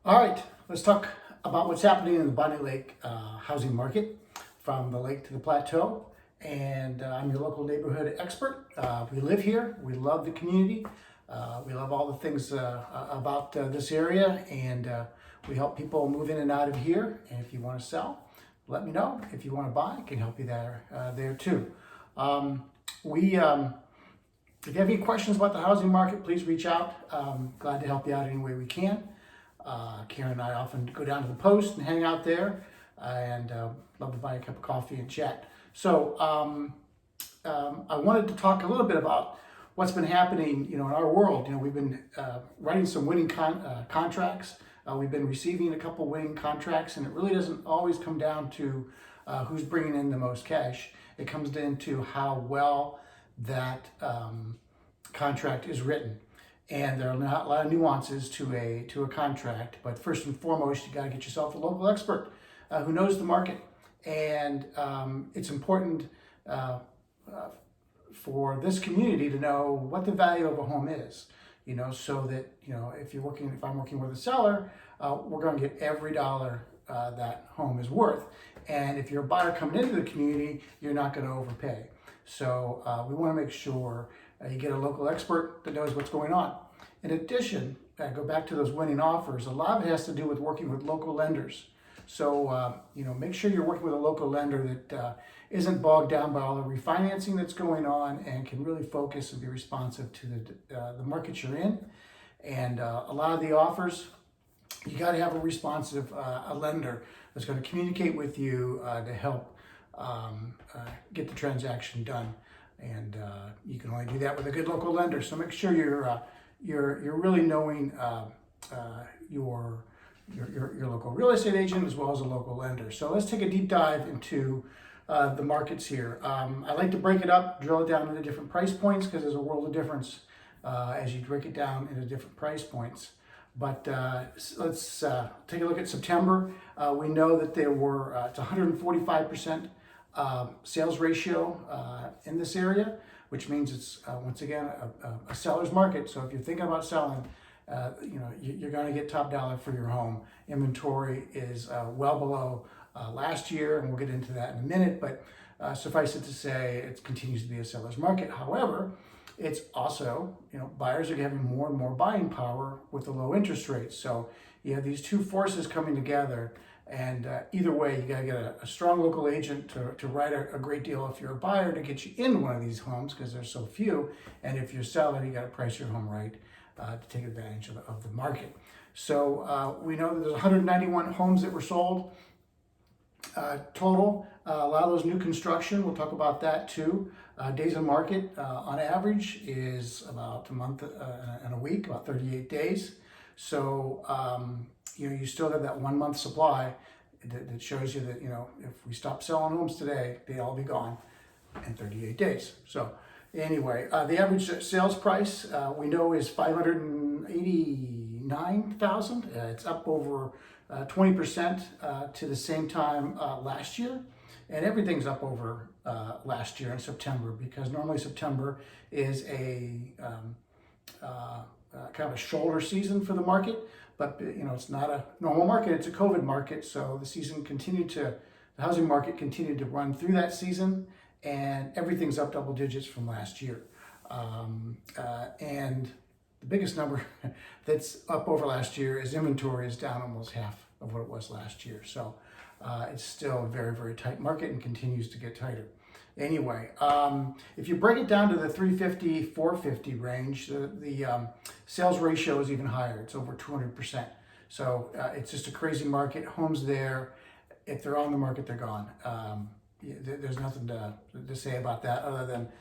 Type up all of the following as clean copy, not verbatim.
All right, let's talk about what's happening in the Bonney Lake housing market from the lake to the plateau. And I'm your local neighborhood expert. We live here, we love the community, we love all the things about this area, and we help people move in and out of here. And if you want to sell, let me know. If you want to buy, I can help you there too. If you have any questions about the housing market, please reach out. Glad to help you out any way we can. Karen and I often go down to the post and hang out there, and love to buy a cup of coffee and chat. So I wanted to talk a little bit about what's been happening, in our world. We've been writing some winning contracts. We've been receiving a couple winning contracts, and it really doesn't always come down to who's bringing in the most cash. It comes down to how well that contract is written. And there are a lot of nuances to a contract, but first and foremost, you got to get yourself a local expert who knows the market. And it's important for this community to know what the value of a home is, so that, if I'm working with a seller, we're going to get every dollar that home is worth. And if you're a buyer coming into the community, you're not going to overpay. So we want to make sure you get a local expert that knows what's going on. In addition, go back to those winning offers. A lot of it has to do with working with local lenders. So, make sure you're working with a local lender that isn't bogged down by all the refinancing that's going on and can really focus and be responsive to the market you're in. And a lot of the offers, you got to have a responsive a lender that's going to communicate with you to help get the transaction done. And you can only do that with a good local lender. So make sure you're really knowing your local real estate agent as well as a local lender. So let's take a deep dive into the markets here. I like to break it up, drill it down into different price points, because there's a world of difference as you break it down into different price points. But let's take a look at September. We know that there were it's 145% sales ratio in this area, which means it's once again a seller's market. So if you're thinking about selling, you're going to get top dollar for your home. Inventory is well below last year, and we'll get into that in a minute. But suffice it to say, it continues to be a seller's market. However, it's also, buyers are having more and more buying power with the low interest rates. So you have these two forces coming together. And either way, you got to get a strong local agent to write a great deal if you're a buyer to get you into one of these homes, because there's so few. And if you're a seller, you got to price your home right to take advantage of the market. So we know that there's 191 homes that were sold total. A lot of those new construction, we'll talk about that too. Days on market on average is about a month and a week, about 38 days. So you still have that 1 month supply that shows you that, if we stop selling homes today, they'd all be gone in 38 days. So anyway, the average sales price we know is $589,000. It's up over 20% to the same time last year. And everything's up over last year in September, because normally September is a kind of a shoulder season for the market. But it's not a normal market; it's a COVID market. So the housing market continued to run through that season, and everything's up double digits from last year. And the biggest number that's up over last year is inventory is down almost half of what it was last year. So it's still a very, very tight market and continues to get tighter. Anyway, if you break it down to the 350, 450 range, the sales ratio is even higher. It's over 200%. So it's just a crazy market. Homes there, if they're on the market, they're gone. There's nothing to say about that other than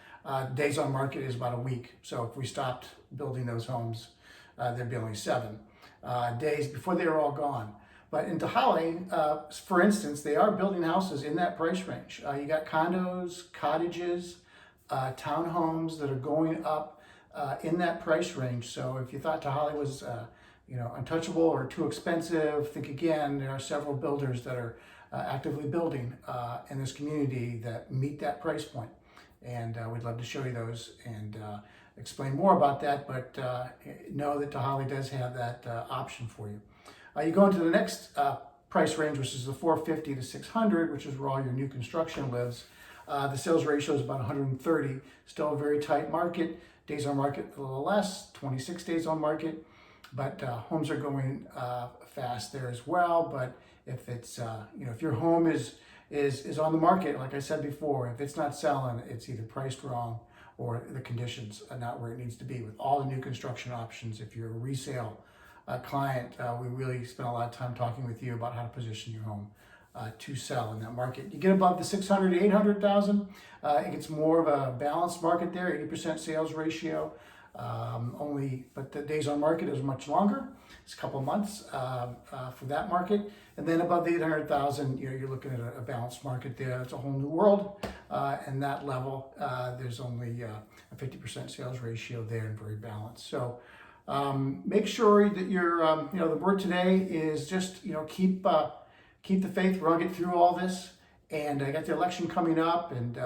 days on market is about a week. So if we stopped building those homes, there'd be only 7 days before they were all gone. But in Tehaleh, for instance, they are building houses in that price range. You got condos, cottages, townhomes that are going up in that price range. So if you thought Tehaleh was, untouchable or too expensive, think again. There are several builders that are actively building in this community that meet that price point. And we'd love to show you those and explain more about that. But know that Tehaleh does have that option for you. You go into the next price range, which is the 450 to 600, which is where all your new construction lives. The sales ratio is about 130. Still a very tight market. Days on market a little less, 26 days on market, but homes are going fast there as well. But if it's if your home is on the market, like I said before, if it's not selling, it's either priced wrong or the conditions are not where it needs to be. With all the new construction options, if you're a resale client, we really spend a lot of time talking with you about how to position your home to sell in that market. You get above the 600 to 800,000, it gets more of a balanced market there, 80% sales ratio. But the days on market is much longer. It's a couple of months for that market. And then above the 800,000, you're looking at a balanced market there. It's a whole new world. And that level, there's only a 50% sales ratio there and very balanced. So make sure that you're, the word today is just, keep the faith. We're gonna get through all this. And I got the election coming up, and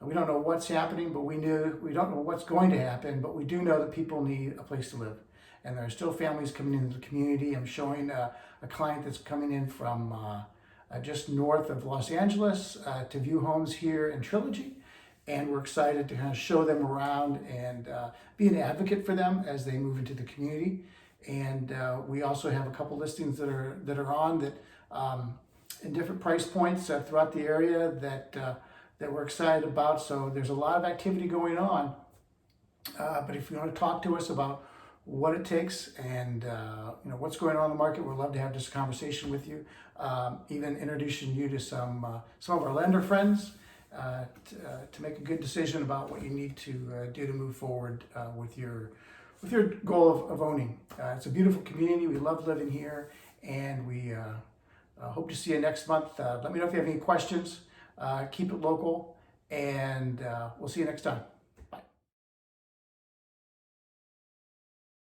we don't know what's happening, but we don't know what's going to happen, but we do know that people need a place to live. And there are still families coming into the community. I'm showing a client that's coming in from just north of Los Angeles to view homes here in Trilogy. And we're excited to kind of show them around and be an advocate for them as they move into the community. And we also have a couple listings that are on that in different price points throughout the area that we're excited about. So there's a lot of activity going on. But if you want to talk to us about what it takes and what's going on in the market, we'd love to have this conversation with you. Even introducing you to some of our lender friends to make a good decision about what you need to do to move forward with your goal of owning. It's a beautiful community. We love living here, and we hope to see you next month. Let me know if you have any questions. Keep it local, and we'll see you next time.